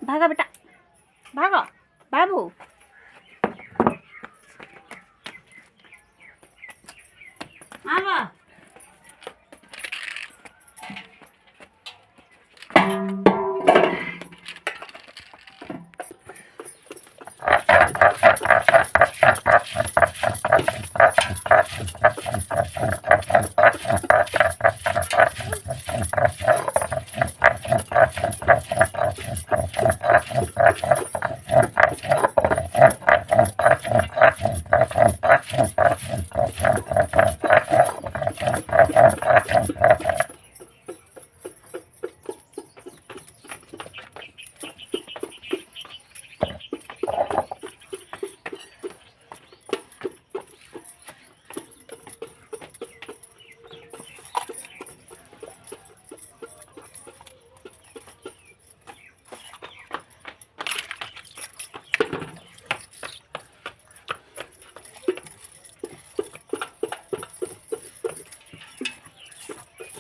भागा बेटा, भागो बाबू। हाँ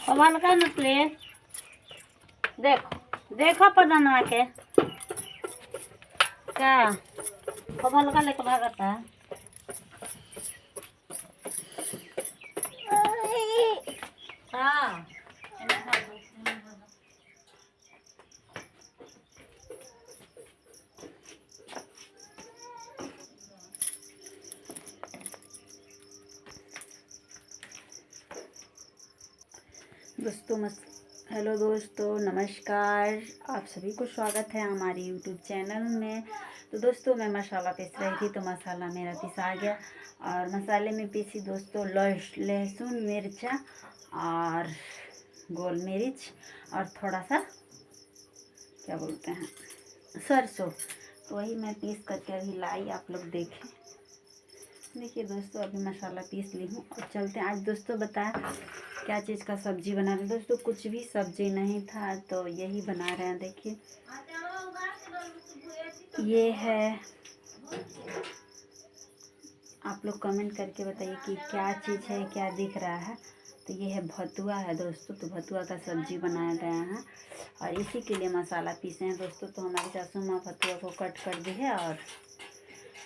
कमाल का निकले। देखो देखो पदनवा के क्या कमाल का लेके भागता है। हाँ दोस्तों हेलो दोस्तों, नमस्कार। आप सभी को स्वागत है हमारे यूट्यूब चैनल में। तो दोस्तों मैं मसाला पीस रही थी, तो मसाला मेरा पीस आ गया। और मसाले में पीसी दोस्तों लहसुन, मिर्चा और गोल मिर्च और थोड़ा सा क्या बोलते हैं सरसों। तो वही मैं पीस करके अभी लाई, आप लोग देखें। देखिए दोस्तों अभी मसाला पीस ली हूँ और चलते हैं। आज दोस्तों बताएं क्या चीज़ का सब्जी बना रहे हैं। दोस्तों कुछ भी सब्जी नहीं था तो यही बना रहे हैं। देखिए ये है, आप लोग कमेंट करके बताइए कि क्या चीज़ है, क्या दिख रहा है। तो ये है भतुआ है दोस्तों। तो भतुआ का सब्जी बनाया गया है और इसी के लिए मसाला पीसे हैं दोस्तों। तो हमारी सासू माँ भतुआ को कट कर दी है और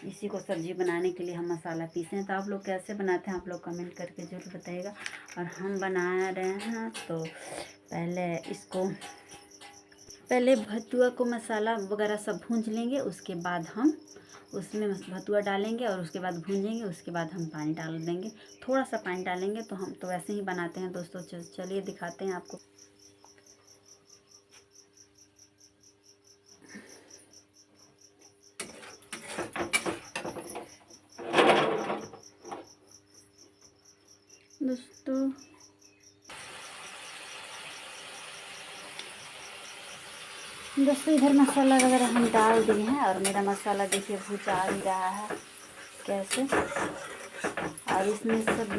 इसी को सब्जी बनाने के लिए हम मसाला पीसे हैं। तो आप लोग कैसे बनाते हैं आप लोग कमेंट करके ज़रूर बताइएगा। और हम बना रहे हैं तो पहले भतुआ को मसाला वगैरह सब भूंज लेंगे। उसके बाद हम उसमें भतुआ डालेंगे और उसके बाद भूंजेंगे। उसके बाद हम पानी डाल देंगे, थोड़ा सा पानी डालेंगे। तो हम तो वैसे ही बनाते हैं दोस्तों। चलिए दिखाते हैं आपको। दोस्तों इधर मसाला वगैरह हम डाल दिए हैं और मेरा मसाला देखिए भुजा भी रहा है कैसे। और इसमें सब